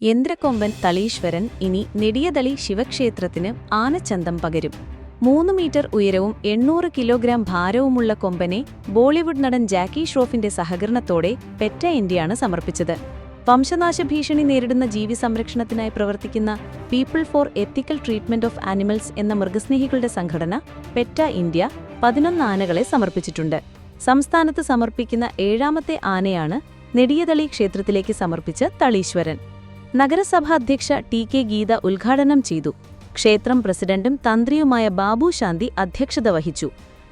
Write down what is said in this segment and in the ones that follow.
യന്ത്രക്കൊമ്പൻ തളീശ്വരൻ ഇനി നെടിയതളി ശിവക്ഷേത്രത്തിന് ആനച്ചന്തം പകരും. 3 മീറ്റർ ഉയരവും 800 കിലോഗ്രാം ഭാരവുമുള്ള കൊമ്പനെ ബോളിവുഡ് നടൻ ജാക്കി ഷ്രോഫിന്റെ സഹകരണത്തോടെ പെറ്റ ഇന്ത്യയാണ് സമർപ്പിച്ചത്. വംശനാശ ഭീഷണി നേരിടുന്ന ജീവി സംരക്ഷണത്തിനായി പ്രവർത്തിക്കുന്ന people four ethical treatment of animals എന്ന മൃഗസ്നേഹികളുടെ സംഘടന പെറ്റ ഇന്ത്യ 11 ആനകളെ സമർപ്പിച്ചിട്ടുണ്ട്. സംസ്ഥാനത്ത് സമർപ്പിക്കുന്ന 7ാമത്തെ ആനയാണ് നെടിയതളി ക്ഷേത്രത്തിലേക്ക് സമർപ്പിച്ച തളീശ്വരൻ. നഗരസഭാ അധ്യക്ഷ ടി.കെ. ഗീത ഉദ്ഘാടനം ചെയ്തു. ക്ഷേത്രം പ്രസിഡന്റും തന്ത്രിയുമായ ബാബു ശാന്തി അധ്യക്ഷത വഹിച്ചു.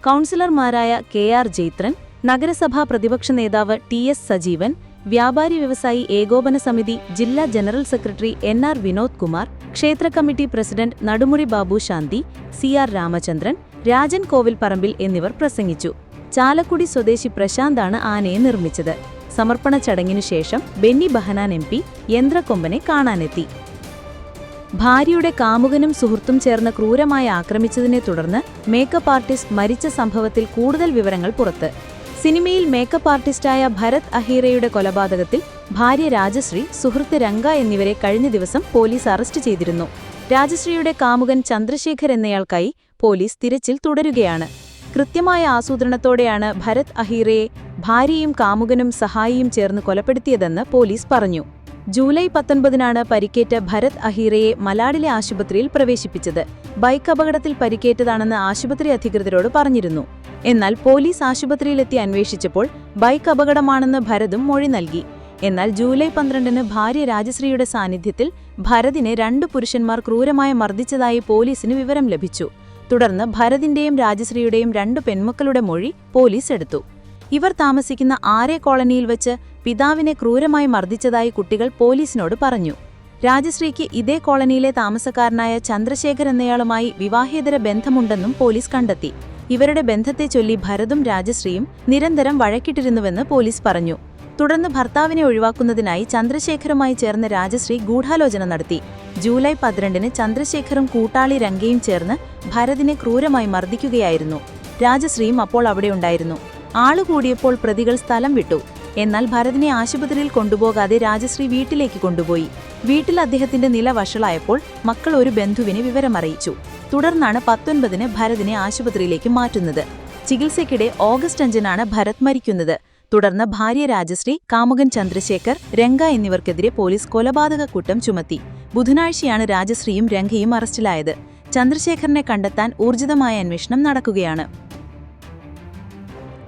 കൗൺസിലർമാരായ കെ.ആർ. ജൈത്രൻ, നഗരസഭാ പ്രതിപക്ഷ നേതാവ് ടി.എസ്. സജീവൻ, വ്യാപാരി വ്യവസായി ഏകോപന സമിതി ജില്ലാ general secretary NR. Vinod Kumar, ക്ഷേത്ര കമ്മിറ്റി പ്രസിഡന്റ് നടുമുറി ബാബു ശാന്തി, സി.ആർ. രാമചന്ദ്രൻ, രാജൻ കോവിൽപ്പറമ്പിൽ എന്നിവർ പ്രസംഗിച്ചു. ചാലക്കുടി സ്വദേശി പ്രശാന്താണ് ആനയെ നിർമ്മിച്ചത്. സമർപ്പണ ചടങ്ങിനു ശേഷം ബെന്നി ബഹനാൻ എം.പി. യന്ത്രക്കൊമ്പനെ കാണാനെത്തി. ഭാര്യയുടെ കാമുകനും സുഹൃത്തും ചേർന്ന് ക്രൂരമായി ആക്രമിച്ചതിനെ തുടർന്ന് മേക്കപ്പ് ആർട്ടിസ്റ്റ് മരിച്ച സംഭവത്തിൽ കൂടുതൽ വിവരങ്ങൾ പുറത്ത്. സിനിമയിൽ മേക്കപ്പ് ആർട്ടിസ്റ്റായ ഭരത് അഹീറയുടെ കൊലപാതകത്തിൽ ഭാര്യ രാജശ്രീ, സുഹൃത്ത് രംഗ എന്നിവരെ കഴിഞ്ഞ ദിവസം പോലീസ് അറസ്റ്റ് ചെയ്തിരുന്നു. രാജശ്രീയുടെ കാമുകൻ ചന്ദ്രശേഖർ എന്നയാൾക്കായി പോലീസ് തിരച്ചിൽ തുടരുകയാണ്. കൃത്യമായ ആസൂത്രണത്തോടെയാണ് ഭരത് അഹീറയെ ഭാര്യയും കാമുകനും സഹായിയും ചേർന്ന് കൊലപ്പെടുത്തിയതെന്ന് പോലീസ് പറഞ്ഞു. ജൂലൈ 19-നാണ് പരിക്കേറ്റ ഭരത് അഹീറയെ മലാഡിലെ ആശുപത്രിയിൽ പ്രവേശിപ്പിച്ചത്. ബൈക്ക് അപകടത്തിൽ പരിക്കേറ്റതാണെന്ന് ആശുപത്രി അധികൃതരോട് പറഞ്ഞിരുന്നു. എന്നാൽ പോലീസ് ആശുപത്രിയിലെത്തി അന്വേഷിച്ചപ്പോൾ ബൈക്ക് അപകടമാണെന്ന് ഭരതും മൊഴി നൽകി. എന്നാൽ ജൂലൈ 12-ന് ഭാര്യ രാജശ്രീയുടെ സാന്നിധ്യത്തിൽ ഭരതിനെ 2 പുരുഷന്മാർ ക്രൂരമായി മർദ്ദിച്ചതായി പോലീസിന് വിവരം ലഭിച്ചു. തുടർന്ന് ഭരതിന്റെയും രാജശ്രീയുടെയും 2 പെൺമക്കളുടെ മൊഴി പോലീസ് എടുത്തു. ഇവർ താമസിക്കുന്ന ആരെ കോളനിയിൽ വെച്ച് പിതാവിനെ ക്രൂരമായി മർദ്ദിച്ചതായി കുട്ടികൾ പോലീസിനോട് പറഞ്ഞു. രാജശ്രീക്ക് ഇതേ കോളനിയിലെ താമസക്കാരനായ ചന്ദ്രശേഖർ എന്നയാളുമായി വിവാഹേതര ബന്ധമുണ്ടെന്നും പോലീസ് കണ്ടെത്തി. ഇവരുടെ ബന്ധത്തെ ചൊല്ലി ഭരതും രാജശ്രീയും നിരന്തരം വഴക്കിട്ടിരുന്നുവെന്ന് പോലീസ് പറഞ്ഞു. തുടർന്ന് ഭർത്താവിനെ ഒഴിവാക്കുന്നതിനായി ചന്ദ്രശേഖറുമായി ചേർന്ന് രാജശ്രീ ഗൂഢാലോചന നടത്തി. ജൂലൈ 12-ന് ചന്ദ്രശേഖറും കൂട്ടാളി രംഗയും ചേർന്ന് ഭരതിനെ ക്രൂരമായി മർദ്ദിക്കുകയായിരുന്നു. രാജശ്രീയും അപ്പോൾ അവിടെയുണ്ടായിരുന്നു. ആളുകൂടിയപ്പോൾ പ്രതികൾ സ്ഥലം വിട്ടു. എന്നാൽ ഭരതിനെ ആശുപത്രിയിൽ കൊണ്ടുപോകാതെ രാജശ്രീ വീട്ടിലേക്ക് കൊണ്ടുപോയി. വീട്ടിൽ അദ്ദേഹത്തിന്റെ നില വഷളായപ്പോൾ മക്കൾ ഒരു ബന്ധുവിനെ വിവരമറിയിച്ചു. തുടർന്നാണ് 19-ന് ഭരതിനെ ആശുപത്രിയിലേക്ക് മാറ്റുന്നത്. ചികിത്സയ്ക്കിടെ ഓഗസ്റ്റ് 5-നാണ് ഭരത് മരിക്കുന്നത്. തുടർന്ന് ഭാര്യ രാജശ്രീ, കാമുകൻ ചന്ദ്രശേഖർ, രംഗ എന്നിവർക്കെതിരെ പോലീസ് കൊലപാതക കുറ്റം ചുമത്തി. ബുധനാഴ്ചയാണ് രാജശ്രീയും രംഗയും അറസ്റ്റിലായത്. ചന്ദ്രശേഖറിനെ കണ്ടെത്താൻ ഊർജിതമായ അന്വേഷണം നടക്കുകയാണ്.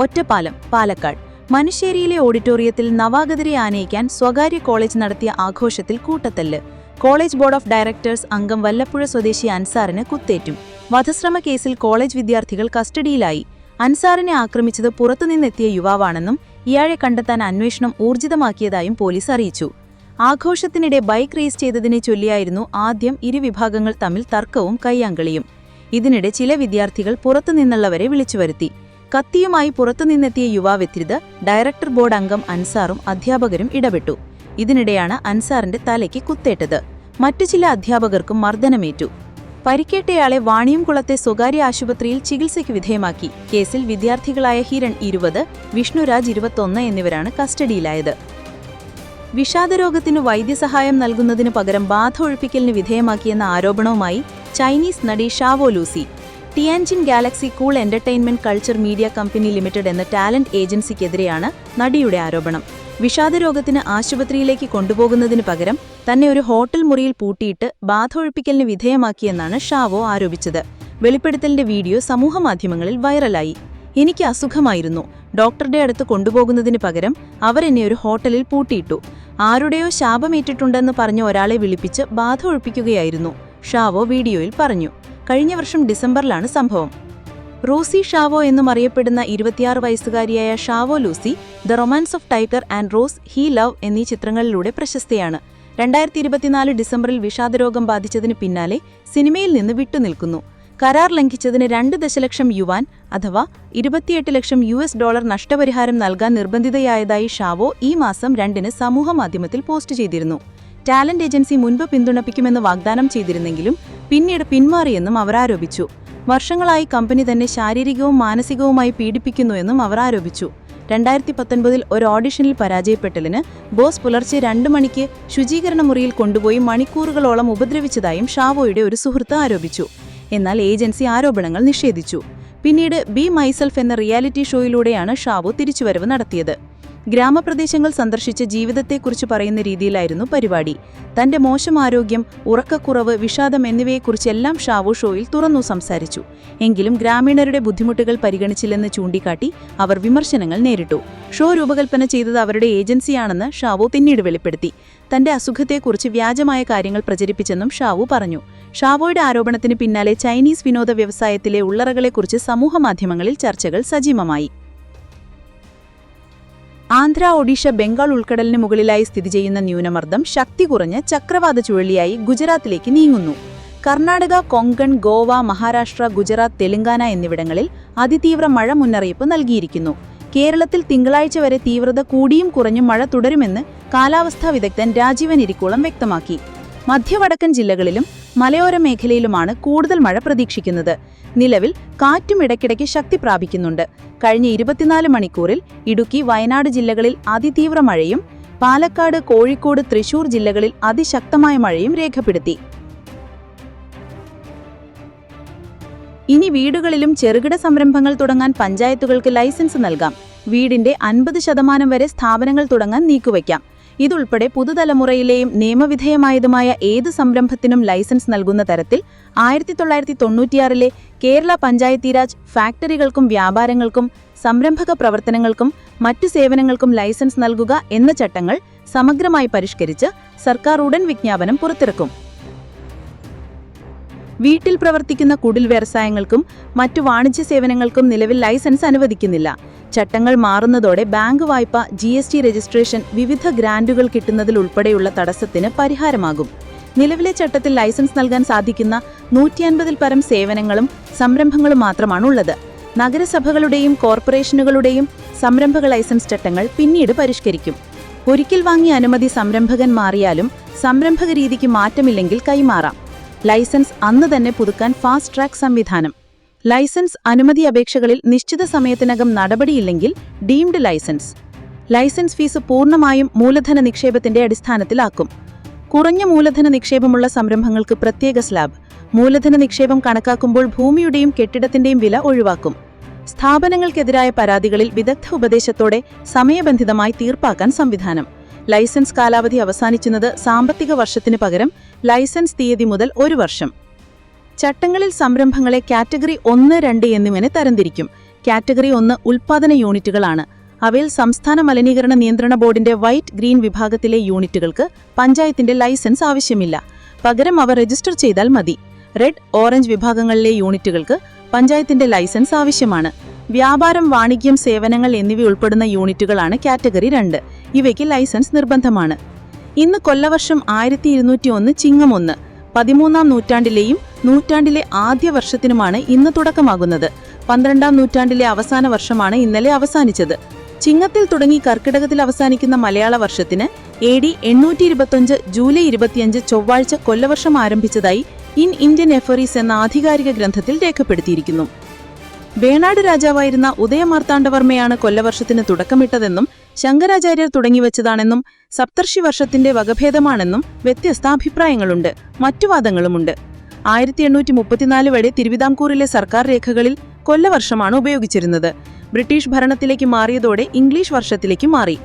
ഒറ്റപ്പാലം, പാലക്കാട്. മനുശ്ശേരിയിലെ ഓഡിറ്റോറിയത്തിൽ നവാഗതരെ ആനയിക്കാൻ സ്വകാര്യ കോളേജ് നടത്തിയ ആഘോഷത്തിൽ കൂട്ടത്തല്ല്. കോളേജ് ബോർഡ് ഓഫ് ഡയറക്ടേഴ്സ് അംഗം വല്ലപ്പുഴ സ്വദേശി അൻസാറിന് കുത്തേറ്റും. വധശ്രമ കേസിൽ കോളേജ് വിദ്യാർത്ഥികൾ കസ്റ്റഡിയിലായി. അൻസാറിനെ ആക്രമിച്ചത് പുറത്തുനിന്നെത്തിയ യുവാവാണെന്നും ഇയാളെ കണ്ടെത്താൻ അന്വേഷണം ഊർജിതമാക്കിയതായും പോലീസ് അറിയിച്ചു. ആഘോഷത്തിനിടെ ബൈക്ക് റേസ് ചെയ്തതിനെ ചൊല്ലിയായിരുന്നു ആദ്യം ഇരുവിഭാഗങ്ങൾ തമ്മിൽ തർക്കവും കയ്യാങ്കളിയും. ഇതിനിടെ ചില വിദ്യാർത്ഥികൾ പുറത്തുനിന്നുള്ളവരെ വിളിച്ചുവരുത്തി. കത്തിയുമായി പുറത്തുനിന്നെത്തിയ യുവാവെത്തിയത് ഡയറക്ടർ ബോർഡ് അംഗം അൻസാറും അധ്യാപകരും ഇടപെട്ടു. ഇതിനിടെയാണ് അൻസാറിന്റെ തലയ്ക്ക് കുത്തേറ്റത്. മറ്റു ചില അധ്യാപകർക്കും മർദ്ദനമേറ്റു. പരിക്കേറ്റയാളെ വാണിയംകുളത്തെ സ്വകാര്യ ആശുപത്രിയിൽ ചികിത്സയ്ക്ക് വിധേയമാക്കി. കേസിൽ വിദ്യാർത്ഥികളായ ഹിരൺ 20, വിഷ്ണുരാജ് 21 എന്നിവരാണ് കസ്റ്റഡിയിലായത്. വിഷാദരോഗത്തിനു വൈദ്യസഹായം നൽകുന്നതിനു പകരം ബാധ ഒഴിപ്പിക്കലിന് വിധേയമാക്കിയെന്ന ആരോപണവുമായി ചൈനീസ് നടി Shao Lucy. Tianjin Galaxy cool entertainment culture media company limited എന്ന ടാലന്റ് ഏജൻസിക്കെതിരെയാണ് നടിയുടെ ആരോപണം. വിഷാദരോഗത്തിന് ആശുപത്രിയിലേക്ക് കൊണ്ടുപോകുന്നതിനു പകരം തന്നെ ഒരു ഹോട്ടൽ മുറിയിൽ പൂട്ടിയിട്ട് ബാധ ഒഴിപ്പിക്കലിന് വിധേയമാക്കിയെന്നാണ് ഷാവോ ആരോപിച്ചത്. വെളിപ്പെടുത്തലിന്റെ വീഡിയോ സമൂഹമാധ്യമങ്ങളിൽ വൈറലായി. എനിക്ക് അസുഖമായിരുന്നു. ഡോക്ടറുടെ അടുത്ത് കൊണ്ടുപോകുന്നതിന് പകരം അവരെന്നെ ഒരു ഹോട്ടലിൽ പൂട്ടിയിട്ടു. ആരുടെയോ ശാപമേറ്റിട്ടുണ്ടെന്ന് പറഞ്ഞ ഒരാളെ വിളിപ്പിച്ച് ബാധ ഒഴിപ്പിക്കുകയായിരുന്നു, ഷാവോ വീഡിയോയിൽ പറഞ്ഞു. കഴിഞ്ഞ വർഷം ഡിസംബറിലാണ് സംഭവം. റോസി ഷാവോ എന്നും അറിയപ്പെടുന്ന 26 വയസ്സുകാരിയായ Zhao Lusi the romance of tiger and rose, he love എന്നീ ചിത്രങ്ങളിലൂടെ പ്രശസ്തയാണ്. 2024 ഡിസംബറിൽ വിഷാദരോഗം ബാധിച്ചതിന് പിന്നാലെ സിനിമയിൽ നിന്ന് വിട്ടുനിൽക്കുന്നു. കരാർ ലംഘിച്ചതിന് 2 ദശലക്ഷം യുവാൻ അഥവാ $28 ലക്ഷം നഷ്ടപരിഹാരം നൽകാൻ നിർബന്ധിതയായതായി ഷാവോ ഈ മാസം 2-ന് സമൂഹമാധ്യമത്തിൽ പോസ്റ്റ് ചെയ്തിരുന്നു. ടാലന്റ് ഏജൻസി മുൻപ് പിന്തുണപ്പിക്കുമെന്ന് വാഗ്ദാനം ചെയ്തിരുന്നെങ്കിലും പിന്നീട് പിന്മാറിയെന്നും അവർ ആരോപിച്ചു. വർഷങ്ങളായി കമ്പനി തന്നെ ശാരീരികവും മാനസികവുമായി പീഡിപ്പിക്കുന്നുവെന്നും അവർ ആരോപിച്ചു. 2019 ഒരു ഓഡിഷനിൽ പരാജയപ്പെട്ടതിന് ബോസ് പുലർച്ചെ 2 മണിക്ക് ശുചീകരണ മുറിയിൽ കൊണ്ടുപോയി മണിക്കൂറുകളോളം ഉപദ്രവിച്ചതായും ഷാവോയുടെ ഒരു സുഹൃത്ത് ആരോപിച്ചു. എന്നാൽ ഏജൻസി ആരോപണങ്ങൾ നിഷേധിച്ചു. പിന്നീട് ബി മൈസെൽഫ് എന്ന റിയാലിറ്റി ഷോയിലൂടെയാണ് ഷാവോ തിരിച്ചുവരവ് നടത്തിയത്. ഗ്രാമപ്രദേശങ്ങൾ സന്ദർശിച്ച് ജീവിതത്തെക്കുറിച്ച് പറയുന്ന രീതിയിലായിരുന്നു പരിപാടി. തന്റെ മോശം ആരോഗ്യം, ഉറക്കക്കുറവ്, വിഷാദം എന്നിവയെക്കുറിച്ചെല്ലാം ഷാവോ ഷോയിൽ തുറന്നു സംസാരിച്ചു. എങ്കിലും ഗ്രാമീണരുടെ ബുദ്ധിമുട്ടുകൾ പരിഗണിച്ചില്ലെന്ന് ചൂണ്ടിക്കാട്ടി അവർ വിമർശനങ്ങൾ നേരിട്ടു. ഷോ രൂപകൽപ്പന ചെയ്തത് അവരുടെ ഏജൻസിയാണെന്ന് ഷാവോ പിന്നീട് വെളിപ്പെടുത്തി. തന്റെ അസുഖത്തെക്കുറിച്ച് വ്യാജമായ കാര്യങ്ങൾ പ്രചരിപ്പിച്ചെന്നും ഷാവോ പറഞ്ഞു. ഷാവോയുടെ ആരോപണത്തിന് പിന്നാലെ ചൈനീസ് വിനോദ വ്യവസായത്തിലെ ഉള്ളറകളെക്കുറിച്ച് സമൂഹമാധ്യമങ്ങളിൽ ചർച്ചകൾ സജീവമായി. ആന്ധ്ര, ഒഡീഷ, ബംഗാൾ ഉൾക്കടലിന് മുകളിലായി സ്ഥിതി ചെയ്യുന്ന ന്യൂനമർദ്ദം ശക്തി കുറഞ്ഞ് ചക്രവാത ചുഴലിയായി ഗുജറാത്തിലേക്ക് നീങ്ങുന്നു. കർണാടക, കൊങ്കൺ, ഗോവ, മഹാരാഷ്ട്ര, ഗുജറാത്ത്, തെലങ്കാന എന്നിവിടങ്ങളിൽ അതിതീവ്ര മഴ മുന്നറിയിപ്പ് നൽകിയിരിക്കുന്നു. കേരളത്തിൽ തിങ്കളാഴ്ച വരെ തീവ്രത കൂടിയും കുറഞ്ഞും മഴ തുടരുമെന്ന് കാലാവസ്ഥാ വിദഗ്ധൻ രാജീവൻ ഇരിക്കോളം വ്യക്തമാക്കി. മധ്യവടക്കൻ ജില്ലകളിലും മലയോര മേഖലയിലുമാണ് കൂടുതൽ മഴ പ്രതീക്ഷിക്കുന്നത്. നിലവിൽ കാറ്റും ഇടയ്ക്കിടയ്ക്ക് ശക്തി പ്രാപിക്കുന്നുണ്ട്. കഴിഞ്ഞ 24 മണിക്കൂറിൽ ഇടുക്കി, വയനാട് ജില്ലകളിൽ അതിതീവ്ര മഴയും പാലക്കാട്, കോഴിക്കോട്, തൃശൂർ ജില്ലകളിൽ അതിശക്തമായ മഴയും രേഖപ്പെടുത്തി. ഇനി വീടുകളിലും ചെറുകിട സംരംഭങ്ങൾ തുടങ്ങാൻ പഞ്ചായത്തുകൾക്ക് ലൈസൻസ് നൽകാം. വീടിന്റെ 50% വരെ സ്ഥാപനങ്ങൾ തുടങ്ങാൻ നീക്കുവയ്ക്കാം. ഇതുൾപ്പെടെ പുതുതലമുറയിലെയും നിയമവിധേയമായതുമായ ഏത് സംരംഭത്തിനും ലൈസൻസ് നൽകുന്ന തരത്തിൽ 1996 കേരള പഞ്ചായത്തീരാജ് ഫാക്ടറികൾക്കും വ്യാപാരങ്ങൾക്കും സംരംഭക പ്രവർത്തനങ്ങൾക്കും മറ്റു സേവനങ്ങൾക്കും ലൈസൻസ് നൽകുക എന്ന ചട്ടങ്ങൾ സമഗ്രമായി പരിഷ്കരിച്ച് സർക്കാർ ഉടൻ വിജ്ഞാപനം പുറത്തിറക്കും. വീട്ടിൽ പ്രവർത്തിക്കുന്ന കുടിൽ വ്യവസായങ്ങൾക്കും മറ്റു വാണിജ്യ സേവനങ്ങൾക്കും നിലവിൽ ലൈസൻസ് അനുവദിക്കുന്നില്ല. ചട്ടങ്ങൾ മാറുന്നതോടെ ബാങ്ക് വായ്പ, GST രജിസ്ട്രേഷൻ, വിവിധ ഗ്രാന്റുകൾ കിട്ടുന്നതിലുൾപ്പെടെയുള്ള തടസ്സത്തിന് പരിഹാരമാകും. നിലവിലെ ചട്ടത്തിൽ ലൈസൻസ് നൽകാൻ സാധിക്കുന്ന 150-ൽ പരം സേവനങ്ങളും സംരംഭങ്ങളും മാത്രമാണുള്ളത്. നഗരസഭകളുടെയും കോർപ്പറേഷനുകളുടെയും സംരംഭക ലൈസൻസ് ചട്ടങ്ങൾ പിന്നീട് പരിഷ്കരിക്കും. ഒരിക്കൽ വാങ്ങിയ അനുമതി സംരംഭകൻ മാറിയാലും സംരംഭക രീതിക്ക് മാറ്റമില്ലെങ്കിൽ കൈമാറാം. ലൈസൻസ് അന്ന് തന്നെ പുതുക്കാൻ ഫാസ്റ്റ് ട്രാക്ക് സംവിധാനം. ലൈസൻസ് അനുമതി അപേക്ഷകളിൽ നിശ്ചിത സമയത്തിനകം നടപടിയില്ലെങ്കിൽ ഡീംഡ് ലൈസൻസ്. ലൈസൻസ് ഫീസ് പൂർണ്ണമായും മൂലധന നിക്ഷേപത്തിന്റെ അടിസ്ഥാനത്തിലാക്കും. കുറഞ്ഞ മൂലധന നിക്ഷേപമുള്ള സംരംഭങ്ങൾക്ക് പ്രത്യേക സ്ലാബ്. മൂലധന നിക്ഷേപം കണക്കാക്കുമ്പോൾ ഭൂമിയുടെയും കെട്ടിടത്തിന്റെയും വില ഒഴിവാക്കും. സ്ഥാപനങ്ങൾക്കെതിരായ പരാതികളിൽ വിദഗ്ധ ഉപദേശത്തോടെ സമയബന്ധിതമായി തീർപ്പാക്കാൻ സംവിധാനം. ലൈസൻസ് കാലാവധി അവസാനിക്കുന്നത് സാമ്പത്തിക വർഷത്തിന് പകരം ലൈസൻസ് തീയതി മുതൽ 1 വർഷം. ചട്ടങ്ങളിൽ സംരംഭങ്ങളെ കാറ്റഗറി 1, 2 എന്നിങ്ങനെ തരംതിരിക്കും. കാറ്റഗറി 1 ഉൽപ്പാദന യൂണിറ്റുകളാണ്. അവയിൽ സംസ്ഥാന മലിനീകരണ നിയന്ത്രണ ബോർഡിന്റെ വൈറ്റ്, ഗ്രീൻ വിഭാഗത്തിലെ യൂണിറ്റുകൾക്ക് പഞ്ചായത്തിന്റെ ലൈസൻസ് ആവശ്യമില്ല. പകരം അവ രജിസ്റ്റർ ചെയ്താൽ മതി. റെഡ്, ഓറഞ്ച് വിഭാഗങ്ങളിലെ യൂണിറ്റുകൾക്ക് പഞ്ചായത്തിന്റെ ലൈസൻസ് ആവശ്യമാണ്. വ്യാപാരം, വാണിജ്യം, സേവനങ്ങൾ എന്നിവ ഉൾപ്പെടുന്ന യൂണിറ്റുകളാണ് കാറ്റഗറി 2. ഇവയ്ക്ക് ലൈസൻസ് നിർബന്ധമാണ്. ഇന്ന് കൊല്ലവർഷം 1201 ചിങ്ങം 1. 13-ാം നൂറ്റാണ്ടിലെയും നൂറ്റാണ്ടിലെ ആദ്യ വർഷത്തിനുമാണ് ഇന്ന് തുടക്കമാകുന്നത്. 12-ാം നൂറ്റാണ്ടിലെ അവസാന വർഷമാണ് ഇന്നലെ അവസാനിച്ചത്. ചിങ്ങത്തിൽ തുടങ്ങി കർക്കിടകത്തിൽ അവസാനിക്കുന്ന മലയാള വർഷത്തിന് AD 825 ജൂലൈ 25 ചൊവ്വാഴ്ച കൊല്ലവർഷം ആരംഭിച്ചതായി ഇൻ ഇന്ത്യൻ എഫറീസ് എന്ന ആധികാരിക ഗ്രന്ഥത്തിൽ രേഖപ്പെടുത്തിയിരിക്കുന്നു. വേണാട് രാജാവായിരുന്ന ഉദയമാർത്താണ്ഡവർമ്മയാണ് കൊല്ലവർഷത്തിന് തുടക്കമിട്ടതെന്നും ശങ്കരാചാര്യർ തുടങ്ങിവെച്ചതാണെന്നും സപ്തർഷി വർഷത്തിന്റെ വകഭേദമാണെന്നും വ്യത്യസ്ത അഭിപ്രായങ്ങളുണ്ട്. മറ്റു വാദങ്ങളുമുണ്ട്. 1834 വരെ തിരുവിതാംകൂറിലെ സർക്കാർ രേഖകളിൽ കൊല്ലവർഷമാണ് ഉപയോഗിച്ചിരുന്നത്. ബ്രിട്ടീഷ് ഭരണത്തിലേക്ക് മാറിയതോടെ ഇംഗ്ലീഷ് വർഷത്തിലേക്ക് മാറി.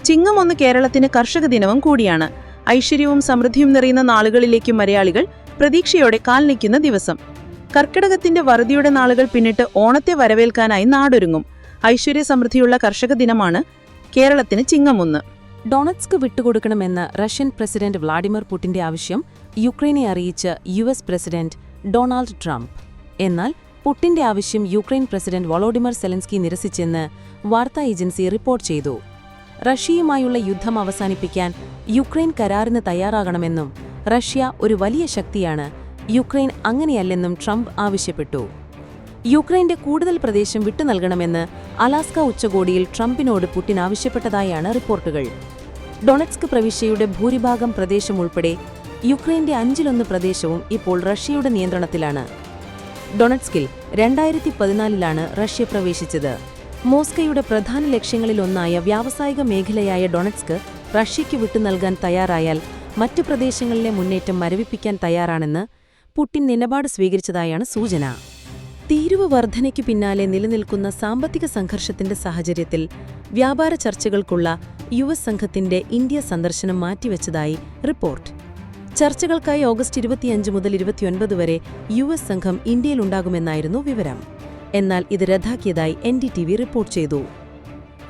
ചിങ്ങം 1 കേരളത്തിന് കർഷക ദിനവും കൂടിയാണ്. ഐശ്വര്യവും സമൃദ്ധിയും നിറയുന്ന നാളുകളിലേക്ക് മലയാളികൾ പ്രതീക്ഷയോടെ കാൽ നീക്കുന്ന ദിവസം. കർക്കിടകത്തിന്റെ വറുതിയുടെ നാളുകൾ പിന്നിട്ട് ഓണത്തെ വരവേൽക്കാനായി നാടൊരുങ്ങും. ഐശ്വര്യ സമൃദ്ധിയുള്ള കർഷക ദിനമാണ് കേരളത്തിന് ചിങ്ങം 1. ഡൊണറ്റ്സ്ക് വിട്ടുകൊടുക്കണമെന്ന് റഷ്യൻ പ്രസിഡന്റ് വ്ളാഡിമിർ പുടിന്റെ ആവശ്യം യുക്രൈനെ അറിയിച്ച് US പ്രസിഡന്റ് ഡൊണാൾഡ് ട്രംപ്. എന്നാൽ പുടിന്റെ ആവശ്യം യുക്രൈൻ പ്രസിഡന്റ് വോളോഡിമർ സെലൻസ്കി നിരസിച്ചെന്ന് വാർത്താ ഏജൻസി റിപ്പോർട്ട് ചെയ്തു. റഷ്യയുമായുള്ള യുദ്ധം അവസാനിപ്പിക്കാൻ യുക്രൈൻ കരാറിന് തയ്യാറാകണമെന്നും റഷ്യ ഒരു വലിയ ശക്തിയാണ്, യുക്രൈൻ അങ്ങനെയല്ലെന്നും ട്രംപ് ആവശ്യപ്പെട്ടു. യുക്രൈന്റെ കൂടുതൽ പ്രദേശം വിട്ടുനൽകണമെന്ന് അലാസ്ക ഉച്ചകോടിയിൽ ട്രംപിനോട് പുടിൻ ആവശ്യപ്പെട്ടതായാണ് റിപ്പോർട്ടുകൾ. ഡൊണറ്റ്സ്ക് പ്രവിശ്യയുടെ ഭൂരിഭാഗം പ്രദേശം ഉൾപ്പെടെ യുക്രൈന്റെ 1/5 പ്രദേശവും ഇപ്പോൾ റഷ്യയുടെ നിയന്ത്രണത്തിലാണ്. ഡൊണറ്റ്സ്കിൽ 2014 റഷ്യ പ്രവേശിച്ചത്. മോസ്കോയുടെ പ്രധാന ലക്ഷ്യങ്ങളിലൊന്നായ വ്യാവസായിക മേഖലയായ ഡൊണറ്റ്സ്ക് റഷ്യയ്ക്ക് വിട്ടുനൽകാൻ തയ്യാറായാൽ മറ്റു പ്രദേശങ്ങളിലെ മുന്നേറ്റം മരവിപ്പിക്കാൻ തയ്യാറാണെന്ന് പുടിൻ നിലപാട് സ്വീകരിച്ചതായാണ് സൂചന. തീരുവ വർധനയ്ക്കു പിന്നാലെ നിലനിൽക്കുന്ന സാമ്പത്തിക സംഘർഷത്തിന്റെ സാഹചര്യത്തിൽ വ്യാപാര ചർച്ചകൾക്കുള്ള യുഎസ് സംഘത്തിന്റെ ഇന്ത്യ സന്ദർശനം മാറ്റിവെച്ചതായി റിപ്പോർട്ട്. ചർച്ചകൾക്കായി ഓഗസ്റ്റ് 25 മുതൽ 29 വരെ യുഎസ് സംഘം ഇന്ത്യയിലുണ്ടാകുമെന്നായിരുന്നു വിവരം. എന്നാൽ ഇത് റദ്ദാക്കിയതായി NDTV റിപ്പോർട്ട് ചെയ്തു.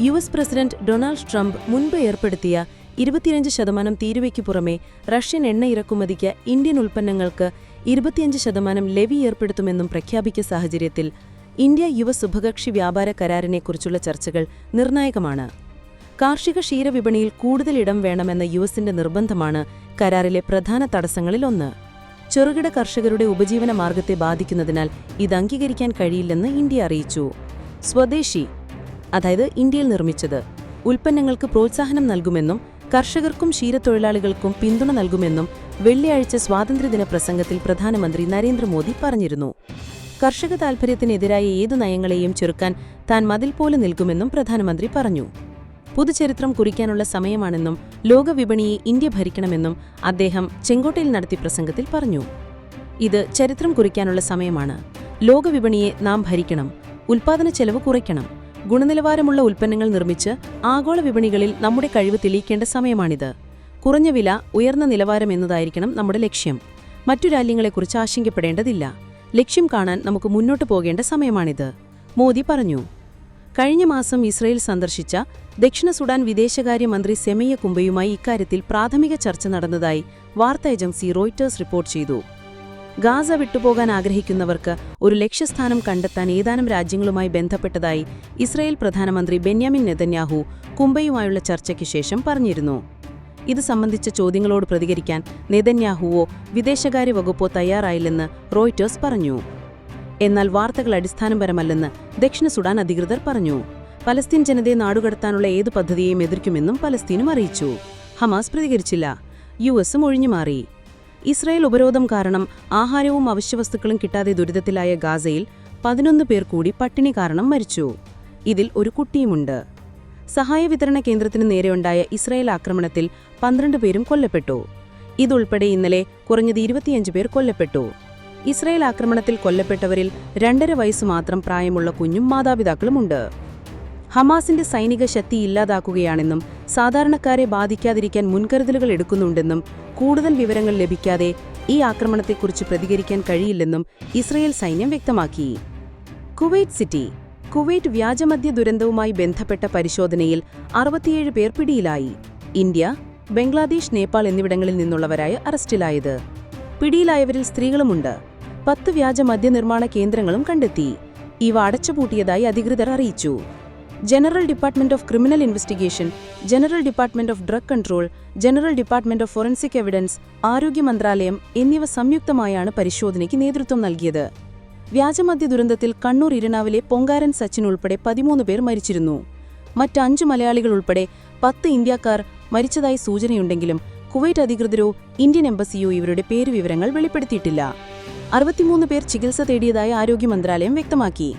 യുഎസ് പ്രസിഡന്റ് ഡൊണാൾഡ് ട്രംപ് മുൻപ് ഏർപ്പെടുത്തിയ 25% തീരുവയ്ക്കു പുറമെ റഷ്യൻ എണ്ണ ഇറക്കുമതിക്ക് ഇന്ത്യൻ ഉൽപ്പന്നങ്ങൾക്ക് 25% ലെവി ഏർപ്പെടുത്തുമെന്നും പ്രഖ്യാപിച്ച സാഹചര്യത്തിൽ ഇന്ത്യ-യുഎസ് ഉഭകക്ഷി വ്യാപാര കരാറിനെക്കുറിച്ചുള്ള ചർച്ചകൾ നിർണായകമാണ്. കാർഷിക ക്ഷീരവിപണിയിൽ കൂടുതൽ ഇടം വേണമെന്ന യുഎസിന്റെ നിർബന്ധമാണ് കരാറിലെ പ്രധാന തടസ്സങ്ങളിലൊന്ന്. ചെറുകിട കർഷകരുടെ ഉപജീവന മാർഗത്തെ ബാധിക്കുന്നതിനാൽ ഇത് അംഗീകരിക്കാൻ കഴിയില്ലെന്ന് ഇന്ത്യ അറിയിച്ചു. സ്വദേശി, അതായത് ഇന്ത്യയിൽ നിർമ്മിച്ചത്, ഉൽപ്പന്നങ്ങൾക്ക് പ്രോത്സാഹനം നൽകുമെന്നും കർഷകർക്കും ക്ഷീരത്തൊഴിലാളികൾക്കും പിന്തുണ നൽകുമെന്നും വെള്ളിയാഴ്ച സ്വാതന്ത്ര്യദിന പ്രസംഗത്തിൽ പ്രധാനമന്ത്രി നരേന്ദ്രമോദി പറഞ്ഞിരുന്നു. കർഷക താൽപര്യത്തിനെതിരായ ഏതു നയങ്ങളെയും ചെറുക്കാൻ താൻ മതിൽ പോലെ നിൽക്കുമെന്നും പ്രധാനമന്ത്രി പറഞ്ഞു. പുതുചരിത്രം കുറിക്കാനുള്ള സമയമാണെന്നും ലോകവിപണിയെ ഇന്ത്യ ഭരിക്കണമെന്നും അദ്ദേഹം ചെങ്കോട്ടയിൽ നടത്തിയ പ്രസംഗത്തിൽ പറഞ്ഞു. ഇത് ചരിത്രം കുറിക്കാനുള്ള സമയമാണ്. ലോകവിപണിയെ നാം ഭരിക്കണം. ഉൽപ്പാദന ചെലവ് കുറയ്ക്കണം. ഗുണനിലവാരമുള്ള ഉൽപ്പന്നങ്ങൾ നിർമ്മിച്ച് ആഗോള വിപണികളിൽ നമ്മുടെ കഴിവ് തെളിയിക്കേണ്ട സമയമാണിത്. കുറഞ്ഞ വില, ഉയർന്ന നിലവാരം എന്നതായിരിക്കണം നമ്മുടെ ലക്ഷ്യം. മറ്റു രാജ്യങ്ങളെക്കുറിച്ച് ആശങ്കപ്പെടേണ്ടതില്ല. ലക്ഷ്യം കാണാൻ നമുക്ക് മുന്നോട്ടു പോകേണ്ട സമയമാണിത്, മോദി പറഞ്ഞു. കഴിഞ്ഞ മാസം ഇസ്രയേൽ സന്ദർശിച്ച ദക്ഷിണ സുഡാൻ വിദേശകാര്യമന്ത്രി സെമയ്യ കുംബയുമായി ഇക്കാര്യത്തിൽ പ്രാഥമിക ചർച്ച നടന്നതായി വാർത്താ ഏജൻസി റോയിറ്റേഴ്സ് റിപ്പോർട്ട് ചെയ്തു. ഗാസ വിട്ടുപോകാൻ ആഗ്രഹിക്കുന്നവർക്ക് ഒരു ലക്ഷ്യസ്ഥാനം കണ്ടെത്താൻ ഏതാനും രാജ്യങ്ങളുമായി ബന്ധപ്പെട്ടതായി ഇസ്രയേൽ പ്രധാനമന്ത്രി ബെന്യാമിൻ നെതന്യാഹു കുംബയുമായുള്ള ചർച്ചയ്ക്ക് ശേഷം പറഞ്ഞിരുന്നു. ഇത് സംബന്ധിച്ച ചോദ്യങ്ങളോട് പ്രതികരിക്കാൻ നെതന്യാഹുവോ വിദേശകാര്യ വകുപ്പോ തയ്യാറായില്ലെന്ന് റോയിറ്റേഴ്സ് പറഞ്ഞു. എന്നാൽ വാർത്തകൾ അടിസ്ഥാനപരമല്ലെന്ന് ദക്ഷിണ സുഡാൻ അധികൃതർ പറഞ്ഞു. പലസ്തീൻ ജനതയെ നാടുകടത്താനുള്ള ഏതു പദ്ധതിയെയും എതിർക്കുമെന്നും പലസ്തീനും അറിയിച്ചു. ഹമാസ് പ്രതികരിച്ചില്ല. യുഎസും ഒഴിഞ്ഞുമാറി. ഇസ്രായേൽ ഉപരോധം കാരണം ആഹാരവും അവശ്യവസ്തുക്കളും കിട്ടാതെ ദുരിതത്തിലായ ഗാസയിൽ 11 പേർ കൂടി പട്ടിണി കാരണം മരിച്ചു. ഇതിൽ ഒരു കുട്ടിയുമുണ്ട്. സഹായ വിതരണ കേന്ദ്രത്തിനു നേരെയുണ്ടായ ഇസ്രായേൽ ആക്രമണത്തിൽ 12 പേരും കൊല്ലപ്പെട്ടു. ഇതുൾപ്പെടെ ഇന്നലെ കുറഞ്ഞത് 25 പേർ കൊല്ലപ്പെട്ടു. ഇസ്രായേൽ ആക്രമണത്തിൽ കൊല്ലപ്പെട്ടവരിൽ 2.5 വയസ്സ് മാത്രം പ്രായമുള്ള കുഞ്ഞും മാതാപിതാക്കളുമുണ്ട്. ഹമാസിന്റെ സൈനിക ശക്തി ഇല്ലാതാക്കുകയാണെന്നും സാധാരണക്കാരെ ബാധിക്കാതിരിക്കാൻ മുൻകരുതലുകൾ എടുക്കുന്നുണ്ടെന്നും കൂടുതൽ വിവരങ്ങൾ ലഭിക്കാതെ ഈ ആക്രമണത്തെക്കുറിച്ച് പ്രതികരിക്കാൻ കഴിയില്ലെന്നും ഇസ്രായേൽ സൈന്യം വ്യക്തമാക്കി. Kuwait city. കുവൈറ്റ് വ്യാജമദ്യ ദുരന്തവുമായി ബന്ധപ്പെട്ട പരിശോധനയിൽ 67 പേർ പിടിയിലായി. ഇന്ത്യ, ബംഗ്ലാദേശ്, നേപ്പാൾ എന്നിവിടങ്ങളിൽ നിന്നുള്ളവരായ അറസ്റ്റിലായത്. പിടിയിലായവരിൽ സ്ത്രീകളുമുണ്ട്. 10 വ്യാജ മദ്യനിർമ്മാണ കേന്ദ്രങ്ങളും കണ്ടെത്തി. ഇവ അടച്ചുപൂട്ടിയതായി അധികൃതർ അറിയിച്ചു. General department of criminal investigation, general department of drug control, general department of forensic evidence, ആരോഗ്യ മന്ത്രാലയം എന്നിവ സംയുക്തമായാണ് പരിശോധനയ്ക്ക് നേതൃത്വം നൽകിയത്. വ്യാജമദ്യ ദുരന്തത്തിൽ കണ്ണൂർ ഇരിണാവിലെ പൊങ്കാരൻ സച്ചിൻ ഉൾപ്പെടെ 13 പേർ മരിച്ചിരുന്നു. മറ്റ് 5 മലയാളികൾ ഉൾപ്പെടെ 10 ഇന്ത്യക്കാർ മരിച്ചതായി സൂചനയുണ്ടെങ്കിലും കുവൈറ്റ് അധികൃതരോ ഇന്ത്യൻ എംബസിയോ ഇവരുടെ പേരുവിവരങ്ങൾ വെളിപ്പെടുത്തിയിട്ടില്ല. 63 പേർ ചികിത്സ തേടിയതായി ആരോഗ്യ മന്ത്രാലയം വ്യക്തമാക്കി.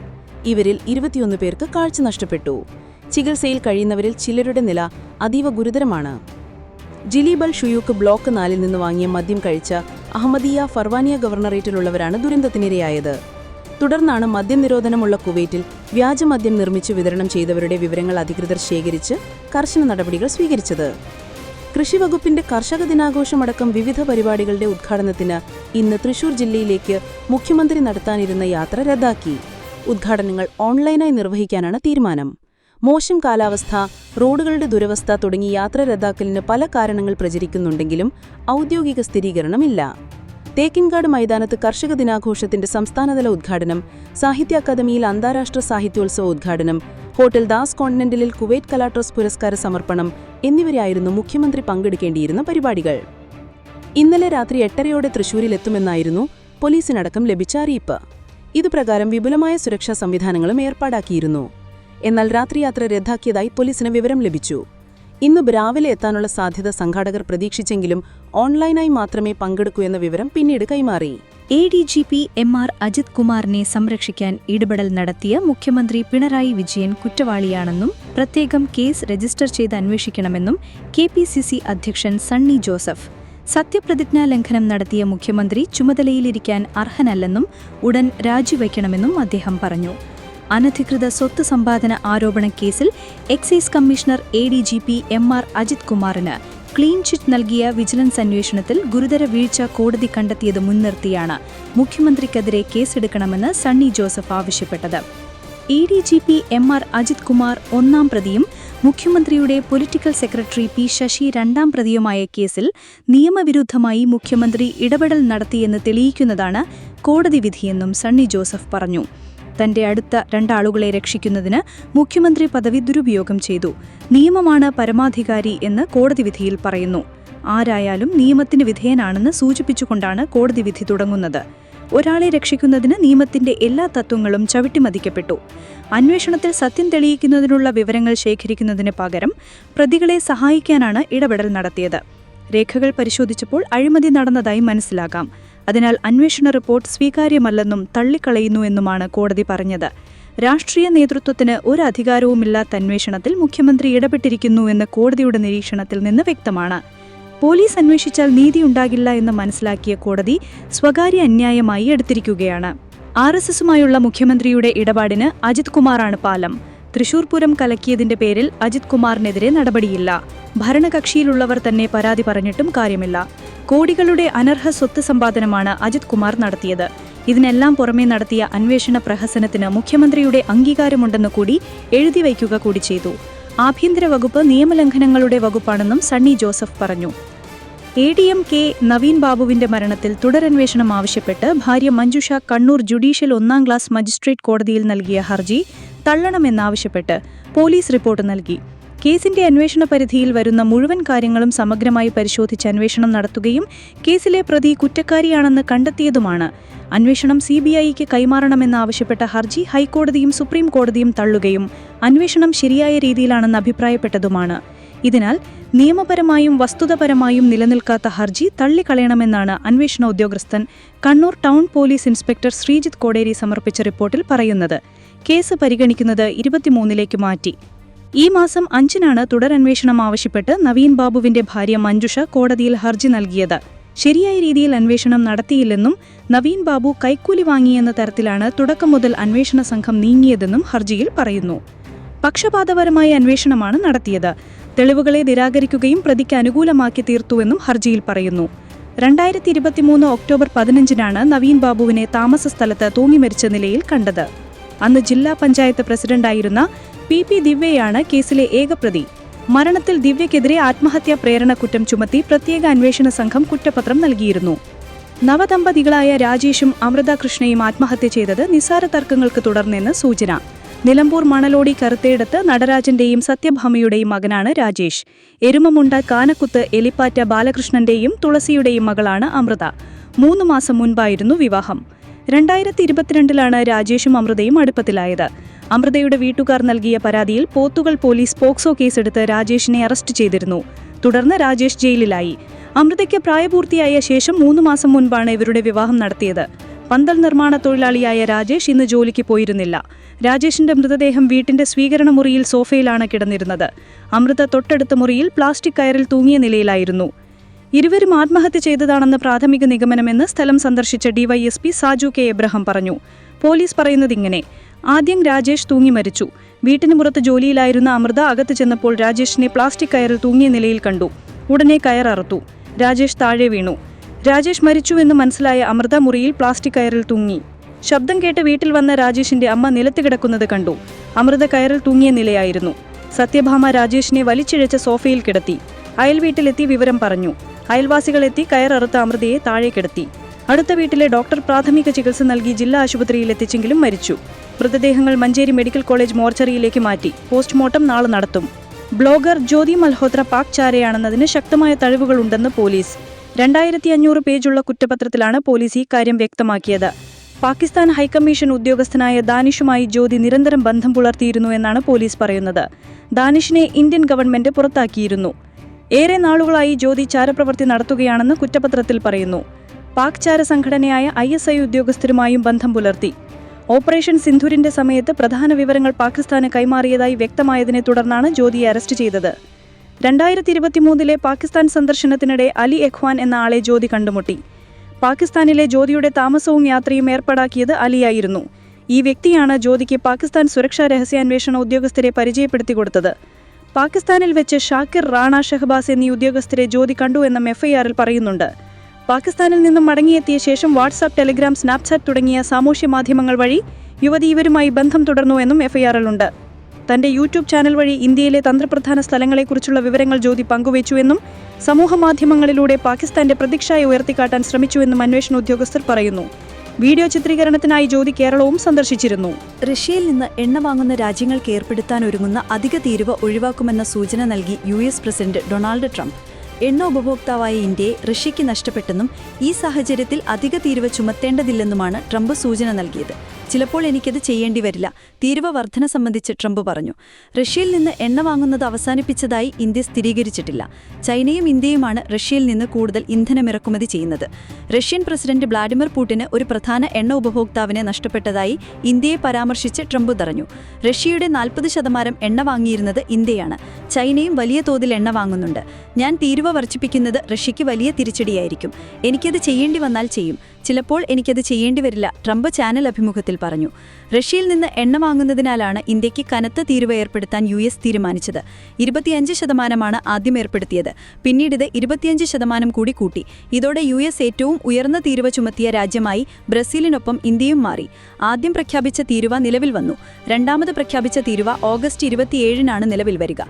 ഇവരിൽ 21 പേർക്ക് കാഴ്ച നഷ്ടപ്പെട്ടു. ചികിത്സയിൽ കഴിയുന്നവരിൽ ചിലരുടെ നില അതീവ ഗുരുതരമാണ്. ജിലീബൽ ഷുയൂക്ക് ബ്ലോക്ക് 4 നിന്ന് വാങ്ങിയ മദ്യം കഴിച്ച അഹമ്മദിയ ഫർവാനിയ ഗവർണറേറ്റിലുള്ളവരാണ് ദുരന്തത്തിനിരയായത്. തുടർന്നാണ് മദ്യം നിരോധനമുള്ള കുവൈറ്റിൽ വ്യാജമദ്യം നിർമ്മിച്ചു വിതരണം ചെയ്തവരുടെ വിവരങ്ങൾ അധികൃതർ ശേഖരിച്ച് കർശന നടപടികൾ സ്വീകരിച്ചത്. കൃഷിവകുപ്പിന്റെ കർഷക ദിനാഘോഷമടക്കം വിവിധ പരിപാടികളുടെ ഉദ്ഘാടനത്തിന് ഇന്ന് തൃശൂർ ജില്ലയിലേക്ക് മുഖ്യമന്ത്രി നടത്താനിരുന്ന യാത്ര റദ്ദാക്കി. ഉദ്ഘാടനങ്ങൾ ഓൺലൈനായി നിർവഹിക്കാനാണ് തീരുമാനം. മോശം കാലാവസ്ഥ, റോഡുകളുടെ ദുരവസ്ഥ തുടങ്ങി യാത്ര റദ്ദാക്കലിന് പല കാരണങ്ങൾ പ്രചരിക്കുന്നുണ്ടെങ്കിലും ഔദ്യോഗിക സ്ഥിരീകരണമില്ല. തേക്കിൻകാട് മൈതാനത്ത് കർഷക ദിനാഘോഷത്തിന്റെ സംസ്ഥാനതല ഉദ്ഘാടനം, സാഹിത്യ അക്കാദമിയിൽ അന്താരാഷ്ട്ര സാഹിത്യോത്സവ ഉദ്ഘാടനം, ഹോട്ടൽ ദാസ് കോണ്ടിനെന്റലിൽ കുവൈറ്റ് കലാട്രോസ് പുരസ്കാര സമർപ്പണം എന്നിവരായിരുന്നു മുഖ്യമന്ത്രി പങ്കെടുക്കേണ്ടിയിരുന്ന പരിപാടികൾ. ഇന്നലെ രാത്രി 8:30 തൃശൂരിലെത്തുമെന്നായിരുന്നു പോലീസിനടക്കം ലഭിച്ച അറിയിപ്പ്. ഇതുപ്രകാരം വിപുലമായ സുരക്ഷാ സംവിധാനങ്ങളും ഏർപ്പാടാക്കിയിരുന്നു. എന്നാൽ രാത്രിയാത്ര റദ്ദാക്കിയതായി പോലീസിന് വിവരം ലഭിച്ചു. ഇന്ന് രാവിലെ എത്താനുള്ള സാധ്യത സംഘാടകർ പ്രതീക്ഷിച്ചെങ്കിലും ഓൺലൈനായി മാത്രമേ പങ്കെടുക്കൂ എന്ന വിവരം പിന്നീട് കൈമാറി. ADGP MR അജിത് കുമാറിനെ സംരക്ഷിക്കാൻ ഇടപെടൽ നടത്തിയ മുഖ്യമന്ത്രി പിണറായി വിജയൻ കുറ്റവാളിയാണെന്നും പ്രത്യേകം കേസ് രജിസ്റ്റർ ചെയ്ത് അന്വേഷിക്കണമെന്നും KPCC അധ്യക്ഷൻ സണ്ണി ജോസഫ്. സത്യപ്രതിജ്ഞാ ലംഘനം നടത്തിയ മുഖ്യമന്ത്രി ചുമതലയിലിരിക്കാൻ അർഹനല്ലെന്നും ഉടൻ രാജിവയ്ക്കണമെന്നും അദ്ദേഹം പറഞ്ഞു. അനധികൃത സ്വത്ത് സമ്പാദന ആരോപണ കേസിൽ excise commissioner ADGP MR Ajith കുമാറിന് ക്ലീൻ ചിറ്റ് നൽകിയ വിജിലൻസ് അന്വേഷണത്തിൽ ഗുരുതര വീഴ്ച കോടതി കണ്ടെത്തിയത് മുൻനിർത്തിയാണ് മുഖ്യമന്ത്രിക്കെതിരെ കേസെടുക്കണമെന്ന് സണ്ണി ജോസഫ് ആവശ്യപ്പെട്ടത്. ADGP MR അജിത് കുമാർ 1-ാം പ്രതിയും മുഖ്യമന്ത്രിയുടെ പൊളിറ്റിക്കൽ സെക്രട്ടറി P. ശശി 2-ാം പ്രതിയുമായ കേസിൽ നിയമവിരുദ്ധമായി മുഖ്യമന്ത്രി ഇടപെടൽ നടത്തിയെന്ന് തെളിയിക്കുന്നതാണ് കോടതി വിധിയെന്നും സണ്ണി ജോസഫ് പറഞ്ഞു. തന്റെ അടുത്ത 2 ആളുകളെ രക്ഷിക്കുന്നതിന് മുഖ്യമന്ത്രി പദവി ദുരുപയോഗം ചെയ്തു. നിയമമാണ് പരമാധികാരി എന്ന് കോടതി വിധിയിൽ പറയുന്നു. ആരായാലും നിയമത്തിന് വിധേയനാണെന്ന് സൂചിപ്പിച്ചുകൊണ്ടാണ് കോടതി വിധി തുടങ്ങുന്നത്. ഒരാളെ രക്ഷിക്കുന്നതിന് നിയമത്തിന്റെ എല്ലാ തത്വങ്ങളും ചവിട്ടിമതിക്കപ്പെട്ടു. അന്വേഷണത്തിൽ സത്യം തെളിയിക്കുന്നതിനുള്ള വിവരങ്ങൾ ശേഖരിക്കുന്നതിന് പകരം പ്രതികളെ സഹായിക്കാനാണ് ഇടപെടൽ നടത്തിയത്. രേഖകൾ പരിശോധിച്ചപ്പോൾ അഴിമതി നടന്നതായി മനസ്സിലാക്കാം. അതിനാൽ അന്വേഷണ റിപ്പോർട്ട് സ്വീകാര്യമല്ലെന്നും തള്ളിക്കളയുന്നുവെന്നുമാണ് കോടതി പറഞ്ഞത്. രാഷ്ട്രീയ നേതൃത്വത്തിന് ഒരു അധികാരവുമില്ലാത്ത അന്വേഷണത്തിൽ മുഖ്യമന്ത്രി ഇടപെട്ടിരിക്കുന്നുവെന്ന് കോടതിയുടെ നിരീക്ഷണത്തിൽ നിന്ന് വ്യക്തമാണ്. പോലീസ് അന്വേഷിച്ചാൽ നീതിയുണ്ടാകില്ല എന്ന് മനസ്സിലാക്കിയ കോടതി സ്വകാര്യ അന്യായമായി എടുത്തിരിക്കുകയാണ്. RSSുമായുള്ള മുഖ്യമന്ത്രിയുടെ ഇടപാടിന് അജിത് കുമാറാണ് പാലം. തൃശൂർ പൂരം കലക്കിയതിന്റെ പേരിൽ അജിത് കുമാറിനെതിരെ നടപടിയില്ല. ഭരണകക്ഷിയിലുള്ളവർ തന്നെ പരാതി പറഞ്ഞിട്ടും കാര്യമില്ല. കോടികളുടെ അനർഹ സ്വത്ത് സമ്പാദനമാണ് അജിത് കുമാർ നടത്തിയത്. ഇതിനെല്ലാം പുറമെ നടത്തിയ അന്വേഷണ പ്രഹസനത്തിന് മുഖ്യമന്ത്രിയുടെ അംഗീകാരമുണ്ടെന്ന് കൂടി എഴുതിവയ്ക്കുക കൂടി ചെയ്തു. ആഭ്യന്തര വകുപ്പ് നിയമലംഘനങ്ങളുടെ വകുപ്പാണെന്നും സണ്ണി ജോസഫ് പറഞ്ഞു. ADMK നവീൻ ബാബുവിന്റെ മരണത്തിൽ തുടരന്വേഷണം ആവശ്യപ്പെട്ട് ഭാര്യ Manjusha Kannur judicial 1-ാം class magistrate കോടതിയിൽ നൽകിയ ഹർജി തള്ളണമെന്നാവശ്യപ്പെട്ട് പോലീസ് റിപ്പോർട്ട് നൽകി. കേസിന്റെ അന്വേഷണ പരിധിയിൽ വരുന്ന മുഴുവൻ കാര്യങ്ങളും സമഗ്രമായി പരിശോധിച്ച് അന്വേഷണം നടത്തുകയും കേസിലെ പ്രതി കുറ്റക്കാരിയാണെന്ന് കണ്ടെത്തിയതുമാണ്. അന്വേഷണം CBIക്ക് കൈമാറണമെന്നാവശ്യപ്പെട്ട ഹർജി ഹൈക്കോടതിയും സുപ്രീം കോടതിയും തള്ളുകയും അന്വേഷണം ശരിയായ രീതിയിലാണെന്ന് അഭിപ്രായപ്പെട്ടതുമാണ്. ഇതിനാൽ നിയമപരമായും വസ്തുതപരമായും നിലനിൽക്കാത്ത ഹർജി തള്ളിക്കളയണമെന്നാണ് അന്വേഷണ ഉദ്യോഗസ്ഥൻ Kannur town police inspector Sreejith Koderi സമർപ്പിച്ച റിപ്പോർട്ടിൽ പറയുന്നത്. കേസ് പരിഗണിക്കുന്നത് 23ലേക്ക് മാറ്റി. ഈ മാസം 5-നാണ് തുടരന്വേഷണം ആവശ്യപ്പെട്ട് നവീൻ ബാബുവിന്റെ ഭാര്യ മഞ്ജുഷ കോടതിയിൽ ഹർജി നൽകിയത്. ശരിയായ രീതിയിൽ അന്വേഷണം നടത്തിയില്ലെന്നും നവീൻ ബാബു കൈക്കൂലി വാങ്ങിയെന്ന തരത്തിലാണ് തുടക്കം മുതൽ അന്വേഷണ സംഘം നീങ്ങിയതെന്നും ഹർജിയിൽ പറയുന്നു. പക്ഷപാതപരമായ അന്വേഷണമാണ് നടത്തിയത്. തെളിവുകളെ നിരാകരിക്കുകയും പ്രതിക്ക് അനുകൂലമാക്കി തീർത്തുവെന്നും ഹർജിയിൽ പറയുന്നു. 2023 ഒക്ടോബർ 15-നാണ് നവീൻ ബാബുവിനെ താമസ സ്ഥലത്ത് തൂങ്ങിമരിച്ച നിലയിൽ കണ്ടത്. അന്ന് ജില്ലാ പഞ്ചായത്ത് പ്രസിഡന്റായിരുന്ന PP ദിവ്യയാണ് കേസിലെ ഏക പ്രതി. മരണത്തിൽ ദിവ്യക്കെതിരെ ആത്മഹത്യാ പ്രേരണ കുറ്റം ചുമത്തി പ്രത്യേക അന്വേഷണ സംഘം കുറ്റപത്രം നൽകിയിരുന്നു. നവദമ്പതികളായ രാജേഷും അമൃത കൃഷ്ണയും ആത്മഹത്യ ചെയ്തത് നിസ്സാര തർക്കങ്ങൾക്ക് തുടർന്നെന്ന് സൂചന. നിലമ്പൂർ മണലോടി കറുത്തേടത്ത് നടരാജന്റെയും സത്യഭാമയുടെയും മകനാണ് രാജേഷ്. എരുമമുണ്ട കാനക്കുത്ത് എലിപ്പാറ്റ ബാലകൃഷ്ണന്റെയും തുളസിയുടെയും മകളാണ് അമൃത. 3 മാസം മുൻപായിരുന്നു വിവാഹം. 2022-ലാണ് രാജേഷും അമൃതയും അടുപ്പത്തിലായത്. അമൃതയുടെ വീട്ടുകാർ നൽകിയ പരാതിയിൽ പോത്തുകൾ പോലീസ് പോക്സോ കേസെടുത്ത് രാജേഷിനെ അറസ്റ്റ് ചെയ്തിരുന്നു. തുടർന്ന് രാജേഷ് ജയിലിലായി. അമൃതയ്ക്ക് പ്രായപൂർത്തിയായ ശേഷം 3 മാസം മുൻപാണ് ഇവരുടെ വിവാഹം നടത്തിയത്. പന്തൽ നിർമ്മാണ തൊഴിലാളിയായ രാജേഷ് ഇന്ന് ജോലിക്ക് പോയിരുന്നില്ല. രാജേഷിന്റെ മൃതദേഹം വീട്ടിന്റെ സ്വീകരണ മുറിയിൽ സോഫയിലാണ് കിടന്നിരുന്നത്. അമൃത തൊട്ടടുത്ത മുറിയിൽ പ്ലാസ്റ്റിക് കയറിൽ തൂങ്ങിയ നിലയിലായിരുന്നു. ഇരുവരും ആത്മഹത്യ ചെയ്തതാണെന്ന് പ്രാഥമിക നിഗമനമെന്ന് സ്ഥലം സന്ദർശിച്ച DYSP സാജു K. എബ്രഹാം പറഞ്ഞു. പോലീസ് പറയുന്നതിങ്ങനെ: ആദ്യം രാജേഷ് തൂങ്ങി മരിച്ചു. വീട്ടിന് പുറത്ത് ജോലിയിലായിരുന്ന അമൃത അകത്ത് ചെന്നപ്പോൾ രാജേഷിനെ പ്ലാസ്റ്റിക് കയറിൽ തൂങ്ങിയ നിലയിൽ കണ്ടു. ഉടനെ കയർ അറുത്തു. രാജേഷ് താഴെ വീണു. രാജേഷ് മരിച്ചുവെന്ന് മനസ്സിലായ അമൃത മുറിയിൽ പ്ലാസ്റ്റിക് കയറിൽ തൂങ്ങി. ശബ്ദം കേട്ട് വീട്ടിൽ വന്ന രാജേഷിന്റെ അമ്മ നിലത്ത് കിടക്കുന്നത് കണ്ടു. അമൃത കയറിൽ തൂങ്ങിയ നിലയായിരുന്നു. സത്യഭാമ രാജേഷിനെ വലിച്ചിഴച്ച സോഫയിൽ കിടത്തി. അയൽവീട്ടിലെത്തി വിവരം പറഞ്ഞു. അയൽവാസികളെത്തി കയററുത്ത അമൃതയെ താഴെ കിടത്തി. അടുത്ത വീട്ടിലെ ഡോക്ടർ പ്രാഥമിക ചികിത്സ നൽകി ജില്ലാ ആശുപത്രിയിൽ എത്തിച്ചെങ്കിലും മരിച്ചു. മൃതദേഹങ്ങൾ മഞ്ചേരി മെഡിക്കൽ കോളേജ് മോർച്ചറിയിലേക്ക് മാറ്റി. പോസ്റ്റ്മോർട്ടം നാളെ നടത്തും. ബ്ലോഗർ ജ്യോതി മൽഹോത്ര പാക് ചാരയാണെന്നതിന് ശക്തമായ തെളിവുകളുണ്ടെന്ന് പോലീസ്. 2500 പേജുള്ള കുറ്റപത്രത്തിലാണ് പോലീസ് ഇക്കാര്യം വ്യക്തമാക്കിയത്. പാകിസ്ഥാൻ ഹൈക്കമ്മീഷൻ ഉദ്യോഗസ്ഥനായ ദാനിഷുമായി ജ്യോതി നിരന്തരം ബന്ധം പുലർത്തിയിരുന്നു എന്നാണ് പോലീസ് പറയുന്നത്. ദാനിഷിനെ ഇന്ത്യൻ ഗവൺമെന്റ് പുറത്താക്കിയിരുന്നു. ഏറെ നാളുകളായി ജ്യോതി ചാരപ്രവൃത്തി നടത്തുകയാണെന്ന് കുറ്റപത്രത്തിൽ പറയുന്നു. പാക് ചാര സംഘടനയായ ISI ഉദ്യോഗസ്ഥരുമായും ബന്ധം പുലർത്തി. ഓപ്പറേഷൻ സിന്ധൂരിന്റെ സമയത്ത് പ്രധാന വിവരങ്ങൾ പാകിസ്ഥാന് കൈമാറിയതായി വ്യക്തമായതിനെ തുടർന്നാണ് ജ്യോതിയെ അറസ്റ്റ് ചെയ്തത്. 2023 പാകിസ്ഥാൻ സന്ദർശനത്തിനിടെ അലി എഖ്വാൻ എന്ന ആളെ ജ്യോതി കണ്ടുമുട്ടി. പാകിസ്ഥാനിലെ ജ്യോതിയുടെ താമസവും യാത്രയും ഏർപ്പാടാക്കിയത് അലിയായിരുന്നു. ഈ വ്യക്തിയാണ് ജ്യോതിക്ക് പാകിസ്ഥാൻ സുരക്ഷാ രഹസ്യാന്വേഷണ ഉദ്യോഗസ്ഥരെ പരിചയപ്പെടുത്തി കൊടുത്തത്. പാകിസ്ഥാനിൽ വെച്ച് ഷാക്കിർ, റാണ, ഷഹബാസ് എന്നീ ഉദ്യോഗസ്ഥരെ ജ്യോതി കണ്ടു എന്നും FIRൽ പറയുന്നുണ്ട്. പാകിസ്ഥാനിൽ നിന്നും മടങ്ങിയെത്തിയ ശേഷം വാട്സാപ്പ്, ടെലിഗ്രാം, സ്നാപ്ചാറ്റ് തുടങ്ങിയ സാമൂഹ്യ മാധ്യമങ്ങൾ വഴി യുവതി ഇവരുമായി ബന്ധം തുടർന്നുവെന്നും FIRലുണ്ട്. തന്റെ യൂട്യൂബ് ചാനൽ വഴി ഇന്ത്യയിലെ തന്ത്രപ്രധാന സ്ഥലങ്ങളെക്കുറിച്ചുള്ള വിവരങ്ങൾ ജ്യോതി പങ്കുവച്ചുവെന്നും സമൂഹമാധ്യമങ്ങളിലൂടെ പാകിസ്ഥാന്റെ പ്രതിച്ഛായ ഉയർത്തിക്കാട്ടാൻ ശ്രമിച്ചുവെന്നും അന്വേഷണ ഉദ്യോഗസ്ഥർ പറയുന്നു. വീഡിയോ ചിത്രീകരണത്തിനായി ജ്യോതി കേരളവും സന്ദർശിച്ചിരുന്നു. റഷ്യയിൽ നിന്ന് എണ്ണ വാങ്ങുന്ന രാജ്യങ്ങൾക്ക് ഏർപ്പെടുത്താൻ ഒരുങ്ങുന്ന അധിക തീരുവ ഒഴിവാക്കുമെന്ന സൂചന നൽകി US പ്രസിഡന്റ് ഡൊണാൾഡ് ട്രംപ്. എണ്ണ ഉപഭോക്താവായ ഇന്ത്യയെ റഷ്യയ്ക്ക് നഷ്ടപ്പെട്ടെന്നും ഈ സാഹചര്യത്തിൽ അധിക തീരുവ ചുമത്തേണ്ടതില്ലെന്നുമാണ് ട്രംപ് സൂചന നൽകിയത്. ചിലപ്പോൾ എനിക്കത് ചെയ്യേണ്ടി വരില്ല, തീരുവ വർധന സംബന്ധിച്ച് ട്രംപ് പറഞ്ഞു. റഷ്യയിൽ നിന്ന് എണ്ണ വാങ്ങുന്നത് അവസാനിപ്പിച്ചതായി ഇന്ത്യ സ്ഥിരീകരിച്ചിട്ടില്ല. ചൈനയും ഇന്ത്യയുമാണ് റഷ്യയിൽ നിന്ന് കൂടുതൽ ഇന്ധനം ഇറക്കുമതി ചെയ്യുന്നത്. റഷ്യൻ പ്രസിഡന്റ് വ്ളാഡിമിർ പുടിന് ഒരു പ്രധാന എണ്ണ ഉപഭോക്താവിനെ നഷ്ടപ്പെട്ടതായി ഇന്ത്യയെ പരാമർശിച്ച് ട്രംപ് പറഞ്ഞു. റഷ്യയുടെ 40% എണ്ണ വാങ്ങിയിരുന്നത് ഇന്ത്യയാണ്. ചൈനയും വലിയ തോതിൽ എണ്ണ വാങ്ങുന്നുണ്ട്. ഞാൻ തീരുവ വർദ്ധിപ്പിക്കുന്നത് റഷ്യയ്ക്ക് വലിയ തിരിച്ചടിയായിരിക്കും. എനിക്കത് ചെയ്യേണ്ടി വന്നാൽ ചെയ്യും, ചിലപ്പോൾ എനിക്കത് ചെയ്യേണ്ടി വരില്ല, ട്രംപ് ചാനൽ അഭിമുഖത്തിൽ പറഞ്ഞു. റഷ്യയിൽ നിന്ന് എണ്ണ വാങ്ങുന്നതിനാലാണ് ഇന്ത്യക്ക് കനത്ത തീരുവ ഏർപ്പെടുത്താൻ US തീരുമാനിച്ചത്. 25% ആദ്യം ഏർപ്പെടുത്തിയത്. പിന്നീടിത് 25% കൂടി കൂട്ടി. ഇതോടെ US ഏറ്റവും ഉയർന്ന തീരുവ ചുമത്തിയ രാജ്യമായി ബ്രസീലിനൊപ്പം ഇന്ത്യയും മാറി. ആദ്യം പ്രഖ്യാപിച്ച തീരുവ നിലവിൽ വന്നു. രണ്ടാമത് പ്രഖ്യാപിച്ച തീരുവ ഓഗസ്റ്റ് 27-നാണ് നിലവിൽ വരിക.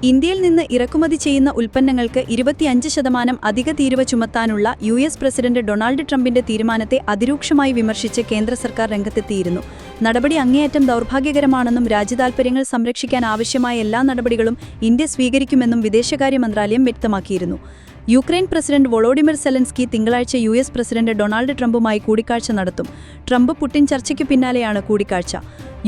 ഇന്ത്യയിൽ നിന്ന് ഇറക്കുമതി ചെയ്യുന്ന ഉൽപ്പന്നങ്ങൾക്ക് 25% അധിക തീരുവ ചുമത്താനുള്ള US പ്രസിഡന്റ് ഡൊണാൾഡ് ട്രംപിന്റെ തീരുമാനത്തെ അതിരൂക്ഷമായി വിമർശിച്ച് കേന്ദ്ര സർക്കാർ രംഗത്തെത്തിയിരുന്നു. നടപടി അങ്ങേയറ്റം ദൗർഭാഗ്യകരമാണെന്നും രാജ്യതാൽപര്യങ്ങൾ സംരക്ഷിക്കാൻ ആവശ്യമായ എല്ലാ നടപടികളും ഇന്ത്യ സ്വീകരിക്കുമെന്നും വിദേശകാര്യ മന്ത്രാലയം വ്യക്തമാക്കിയിരുന്നു. യുക്രൈൻ പ്രസിഡന്റ് വൊളോഡിമിർ സെലൻസ്കി തിങ്കളാഴ്ച US പ്രസിഡന്റ് ഡൊണാൾഡ് ട്രംപുമായി കൂടിക്കാഴ്ച നടത്തും. ട്രംപ് പുടിൻ ചർച്ചയ്ക്ക് പിന്നാലെയാണ് കൂടിക്കാഴ്ച.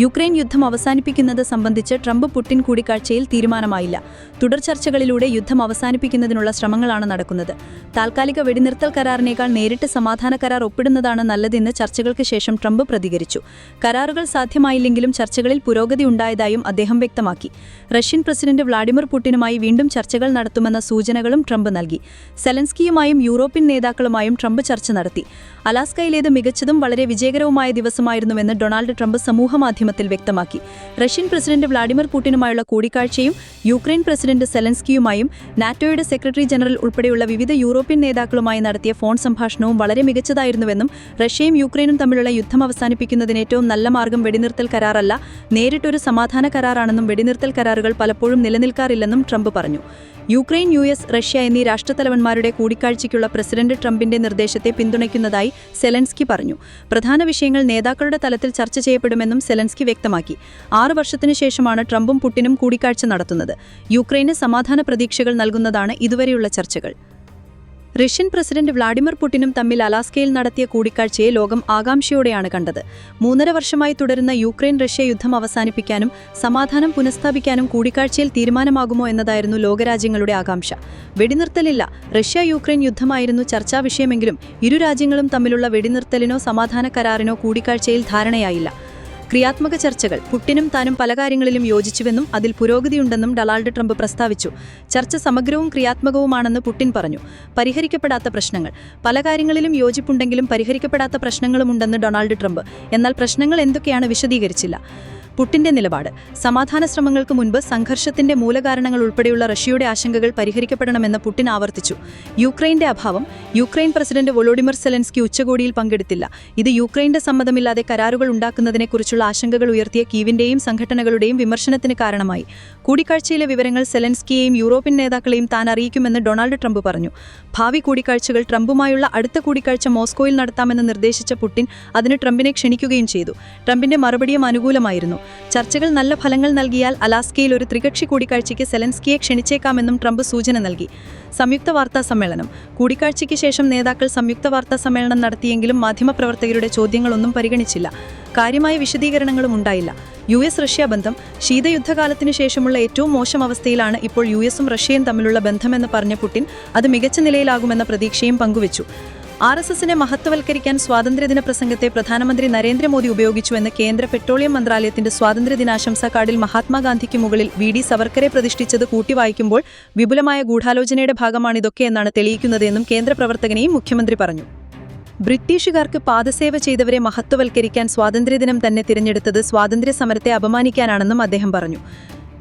യുക്രൈൻ യുദ്ധം അവസാനിപ്പിക്കുന്നത് സംബന്ധിച്ച് ട്രംപ് പുടിൻ കൂടിക്കാഴ്ചയിൽ തീരുമാനമായില്ല. തുടർ ചർച്ചകളിലൂടെ യുദ്ധം അവസാനിപ്പിക്കുന്നതിനുള്ള ശ്രമങ്ങളാണ് നടക്കുന്നത്. താൽക്കാലിക വെടിനിർത്തൽ കരാറിനേക്കാൾ നേരിട്ട് സമാധാന കരാർ ഒപ്പിടുന്നതാണ് നല്ലതെന്ന് ചർച്ചകൾക്ക് ശേഷം ട്രംപ് പ്രതികരിച്ചു. കരാറുകൾ സാധ്യമായില്ലെങ്കിലും ചർച്ചകളിൽ പുരോഗതി ഉണ്ടായതായും അദ്ദേഹം വ്യക്തമാക്കി. റഷ്യൻ പ്രസിഡന്റ് വ്ളാഡിമിർ പുടിനുമായി വീണ്ടും ചർച്ചകൾ നടത്തുമെന്ന സൂചനകളും ട്രംപ് നൽകി. സെലൻസ്കിയുമായും യൂറോപ്യൻ നേതാക്കളുമായും ട്രംപ് ചർച്ച നടത്തി. അലാസ്കയിലേത് മികച്ചതും വളരെ വിജയകരവുമായ ദിവസമായിരുന്നുവെന്ന് ഡൊണാൾഡ് ട്രംപ് സമൂഹമാധ്യമത്തിൽ വ്യക്തമാക്കി. റഷ്യൻ പ്രസിഡന്റ് വ്ളാഡിമിർ പുടിനുമായുള്ള കൂടിക്കാഴ്ചയും യുക്രൈൻ പ്രസിഡന്റ് സെലൻസ്കിയുമായും നാറ്റോയുടെ സെക്രട്ടറി ജനറൽ ഉൾപ്പെടെയുള്ള വിവിധ യൂറോപ്യൻ നേതാക്കളുമായി നടത്തിയ ഫോൺ സംഭാഷണവും വളരെ മികച്ചതായിരുന്നുവെന്നും റഷ്യയും യുക്രൈനും തമ്മിലുള്ള യുദ്ധം അവസാനിപ്പിക്കുന്നതിന് ഏറ്റവും നല്ല മാർഗം വെടിനിർത്തൽ കരാറല്ല, നേരിട്ടൊരു സമാധാന കരാറാണെന്നും വെടിനിർത്തൽ കരാറുകൾ പലപ്പോഴും നിലനിൽക്കാറില്ലെന്നും ട്രംപ് പറഞ്ഞു. യുക്രൈൻ, US, റഷ്യ എന്നീ രാഷ്ട്രത്തലവന്മാരുടെ കൂടിക്കാഴ്ചയ്ക്കുള്ള പ്രസിഡന്റ് ട്രംപിന്റെ നിർദ്ദേശത്തെ പിന്തുണയ്ക്കുന്നതായി സെലൻസ്കി പറഞ്ഞു. പ്രധാന വിഷയങ്ങൾ നേതാക്കളുടെ തലത്തിൽ ചർച്ച ചെയ്യപ്പെടുമെന്നും സെലൻസ്കി വ്യക്തമാക്കി. 6 വർഷത്തിനു ശേഷമാണ് ട്രംപും പുടിനും കൂടിക്കാഴ്ച നടത്തുന്നത്. യുക്രൈന് സമാധാന പ്രതീക്ഷകൾ നൽകുന്നതാണ് ഇതുവരെയുള്ള ചർച്ചകൾ. റഷ്യൻ പ്രസിഡന്റ് വ്ളാഡിമിർ പുടിനും തമ്മിൽ അലാസ്കയിൽ നടത്തിയ കൂടിക്കാഴ്ചയെ ലോകം ആകാംക്ഷയോടെയാണ് കണ്ടത്. 3.5 വർഷമായി തുടരുന്ന യുക്രൈൻ റഷ്യ യുദ്ധം അവസാനിപ്പിക്കാനും സമാധാനം പുനഃസ്ഥാപിക്കാനും കൂടിക്കാഴ്ചയിൽ തീരുമാനമാകുമോ എന്നതായിരുന്നു ലോകരാജ്യങ്ങളുടെ ആകാംക്ഷ. വെടിനിർത്തലില്ല, റഷ്യ യുക്രൈൻ യുദ്ധമായിരുന്നു ചർച്ചാ വിഷയമെങ്കിലും ഇരു രാജ്യങ്ങളും തമ്മിലുള്ള വെടിനിർത്തലിനോ സമാധാന കരാറിനോ കൂടിക്കാഴ്ചയിൽ ധാരണയായില്ല. ക്രിയാത്മക ചർച്ചകൾ. പുടിനും താനും പല കാര്യങ്ങളിലും യോജിച്ചുവെന്നും അതിൽ പുരോഗതിയുണ്ടെന്നും ഡൊണാൾഡ് ട്രംപ് പ്രസ്താവിച്ചു. ചർച്ച സമഗ്രവും ക്രിയാത്മകവുമാണെന്ന് പുടിൻ പറഞ്ഞു. പരിഹരിക്കപ്പെടാത്ത പ്രശ്നങ്ങൾ. പല കാര്യങ്ങളിലും യോജിപ്പുണ്ടെങ്കിലും പരിഹരിക്കപ്പെടാത്ത പ്രശ്നങ്ങളുമുണ്ടെന്ന് ഡൊണാൾഡ് ട്രംപ്. എന്നാൽ പ്രശ്നങ്ങൾ എന്തൊക്കെയാണ് വിശദീകരിച്ചില്ല. പുടിന്റെ നിലപാട്. സമാധാന ശ്രമങ്ങൾക്ക് മുൻപ് സംഘർഷത്തിന്റെ മൂലകാരണങ്ങൾ ഉൾപ്പെടെയുള്ള റഷ്യയുടെ ആശങ്കകൾ പരിഹരിക്കപ്പെടണമെന്ന് പുടിൻ ആവർത്തിച്ചു. യുക്രൈന്റെ അഭാവം. യുക്രൈൻ പ്രസിഡന്റ് വൊളോഡിമിർ സെലൻസ്കി ഉച്ചകോടിയിൽ പങ്കെടുത്തില്ല. ഇത് യുക്രൈന്റെ സമ്മതമില്ലാതെ കരാറുകൾ ഉണ്ടാക്കുന്നതിനെക്കുറിച്ചുള്ള ആശങ്കകൾ ഉയർത്തിയ കീവിന്റെയും സംഘടനകളുടെയും വിമർശനത്തിന് കാരണമായി. കൂടിക്കാഴ്ചയിലെ വിവരങ്ങൾ സെലൻസ്കിയെയും യൂറോപ്യൻ നേതാക്കളെയും താൻ അറിയിക്കുമെന്ന് ഡൊണാൾഡ് ട്രംപ് പറഞ്ഞു. ഭാവി കൂടിക്കാഴ്ചകൾ. ട്രംപുമായുള്ള അടുത്ത കൂടിക്കാഴ്ച മോസ്കോയിൽ നടത്താമെന്ന് നിർദ്ദേശിച്ച പുടിൻ അതിന് ട്രംപിനെ ക്ഷണിക്കുകയും ചെയ്തു. ട്രംപിന്റെ മറുപടിയും അനുകൂലമായിരുന്നു. ചർച്ചകൾ നല്ല ഫലങ്ങൾ നൽകിയാൽ അലാസ്കയിൽ ഒരു ത്രികക്ഷി കൂടിക്കാഴ്ചയ്ക്ക് സെലൻസ്കിയെ ക്ഷണിച്ചേക്കാമെന്നും ട്രംപ് സൂചന നൽകി. സംയുക്ത വാർത്താ സമ്മേളനം. കൂടിക്കാഴ്ചയ്ക്ക് ശേഷം നേതാക്കൾ സംയുക്ത വാർത്താ സമ്മേളനം നടത്തിയെങ്കിലും മാധ്യമപ്രവർത്തകരുടെ ചോദ്യങ്ങളൊന്നും പരിഗണിച്ചില്ല. കാര്യമായ വിശദീകരണങ്ങളും ഉണ്ടായില്ല. US റഷ്യ ബന്ധം. ശീതയുദ്ധകാലത്തിനു ശേഷമുള്ള ഏറ്റവും മോശം അവസ്ഥയിലാണ് ഇപ്പോൾ USഉം റഷ്യയും തമ്മിലുള്ള ബന്ധമെന്ന് പറഞ്ഞ പുടിൻ അത് മികച്ച നിലയിലാകുമെന്ന പ്രതീക്ഷയും പങ്കുവച്ചു. RSSനെ മഹത്വവൽക്കരിക്കാൻ സ്വാതന്ത്ര്യദിന പ്രസംഗത്തെ പ്രധാനമന്ത്രി നരേന്ദ്രമോദി ഉപയോഗിച്ചുവെന്ന് കേന്ദ്ര പെട്രോളിയം മന്ത്രാലയത്തിന്റെ സ്വാതന്ത്ര്യദിനാശംസാ കാർഡിൽ മഹാത്മാഗാന്ധിക്ക് മുകളിൽ VD സവർക്കറെ പ്രതിഷ്ഠിച്ചത് കൂട്ടിവായിക്കുമ്പോൾ വിപുലമായ ഗൂഢാലോചനയുടെ ഭാഗമാണിതൊക്കെയെന്നാണ് തെളിയിക്കുന്നതെന്നും കേന്ദ്ര പ്രവർത്തകനെയും മുഖ്യമന്ത്രി പറഞ്ഞു. ബ്രിട്ടീഷുകാർക്ക് പാദസേവ ചെയ്തവരെ മഹത്വവൽക്കരിക്കാൻ സ്വാതന്ത്ര്യദിനം തന്നെ തിരഞ്ഞെടുത്തത് സ്വാതന്ത്ര്യ സമരത്തെ അപമാനിക്കാനാണെന്നും അദ്ദേഹം പറഞ്ഞു.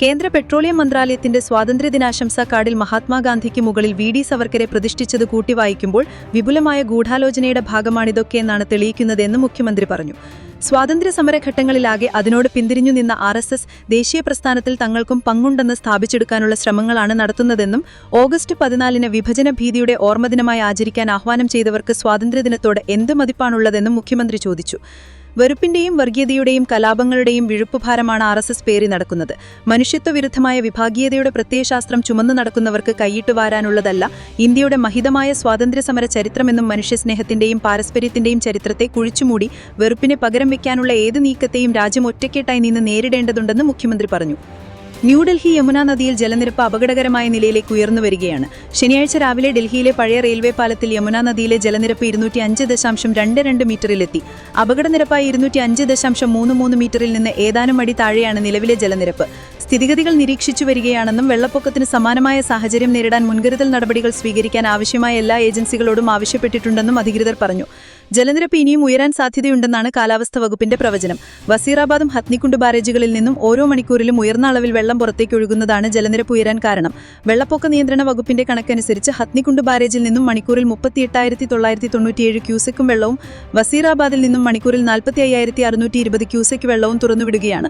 കേന്ദ്ര പെട്രോളിയം മന്ത്രാലയത്തിന്റെ സ്വാതന്ത്ര്യദിനാശംസാ കാർഡിൽ മഹാത്മാഗാന്ധിക്ക് മുകളിൽ VD സവർക്കറെ പ്രതിഷ്ഠിച്ചത് കൂട്ടിവായിക്കുമ്പോൾ വിപുലമായ ഗൂഢാലോചനയുടെ ഭാഗമാണിതൊക്കെയെന്നാണ് തെളിയിക്കുന്നതെന്ന് മുഖ്യമന്ത്രി പറഞ്ഞു. സ്വാതന്ത്ര്യ സമരഘട്ടങ്ങളിലാകെ അതിനോട് പിന്തിരിഞ്ഞു നിന്ന RSS ദേശീയ പ്രസ്ഥാനത്തിൽ തങ്ങൾക്കും പങ്കുണ്ടെന്ന് സ്ഥാപിച്ചെടുക്കാനുള്ള ശ്രമങ്ങളാണ് നടത്തുന്നതെന്നും ഓഗസ്റ്റ് 14 വിഭജന ഭീതിയുടെ ഓർമ്മദിനമായി ആചരിക്കാൻ ആഹ്വാനം ചെയ്തവർക്ക് സ്വാതന്ത്ര്യദിനത്തോട് എന്ത് മതിപ്പാണുള്ളതെന്നും മുഖ്യമന്ത്രി ചോദിച്ചു. വെറുപ്പിന്റെയും വർഗീയതയുടെയും കലാപങ്ങളുടെയും വിഴുപ്പുഭാരമാണ് RSS പേറി നടക്കുന്നത്. മനുഷ്യത്വവിരുദ്ധമായ വിഭാഗീയതയുടെ പ്രത്യയശാസ്ത്രം ചുമന്നു നടക്കുന്നവർക്ക് കൈയിട്ട് വാരാനുള്ളതല്ല ഇന്ത്യയുടെ മഹിതമായ സ്വാതന്ത്ര്യസമര ചരിത്രമെന്നും മനുഷ്യസ്നേഹത്തിന്റെയും പാരസ്പര്യത്തിന്റെയും ചരിത്രത്തെ കുഴിച്ചുമൂടി വെറുപ്പിനെ പകരം വയ്ക്കാനുള്ള ഏത് നീക്കത്തെയും രാജ്യം ഒറ്റക്കെട്ടായി നിന്ന് നേരിടേണ്ടതുണ്ടെന്ന് മുഖ്യമന്ത്രി പറഞ്ഞു. ന്യൂഡൽഹി യമുന നദിയിൽ ജലനിരപ്പ് അപകടകരമായ നിലയിലേക്ക് ഉയർന്നുവരികയാണ്. ശനിയാഴ്ച രാവിലെ ഡൽഹിയിലെ പഴയ റെയിൽവേ പാലത്തിൽ യമുന നദിയിലെ ജലനിരപ്പ് 205.22 മീറ്ററിലെത്തി. അപകടനിരപ്പായി 205.33 മീറ്ററിൽ നിന്ന് ഏതാനും അടി താഴെയാണ് നിലവിലെ ജലനിരപ്പ്. സ്ഥിതിഗതികൾ നിരീക്ഷിച്ചു വരികയാണെന്നും വെള്ളപ്പൊക്കത്തിന് സമാനമായ സാഹചര്യം നേരിടാൻ മുൻകരുതൽ നടപടികൾ സ്വീകരിക്കാൻ ആവശ്യമായ എല്ലാ ഏജൻസികളോടും ആവശ്യപ്പെട്ടിട്ടുണ്ടെന്നും അധികൃതർ പറഞ്ഞു. ജലനിരപ്പ് ഇനിയും ഉയരാൻ സാധ്യതയുണ്ടെന്നാണ് കാലാവസ്ഥാ വകുപ്പിന്റെ പ്രവചനം. വസീറാബാദും ഹത്നിക്കുണ്ട് ബാരേജുകളിൽ നിന്നും ഓരോ മണിക്കൂറിലും ഉയർന്ന അളവിൽ വെള്ളം പുറത്തേക്ക് ഒഴുകുന്നതാണ് ജലനിരപ്പ് ഉയരാൻ കാരണം. വെള്ളപ്പൊക്ക നിയന്ത്രണ വകുപ്പിന്റെ കണക്കനുസരിച്ച് ഹത്നിക്കുണ്ട് ബാരേജിൽ നിന്നും മണിക്കൂറിൽ 38,997 ക്യൂസെക്കും വെള്ളവും വസീറാബാദിൽ നിന്നും മണിക്കൂറിൽ 45,620 ക്യൂസെക്ക് വെള്ളവും തുറന്നുവിടുകയാണ്.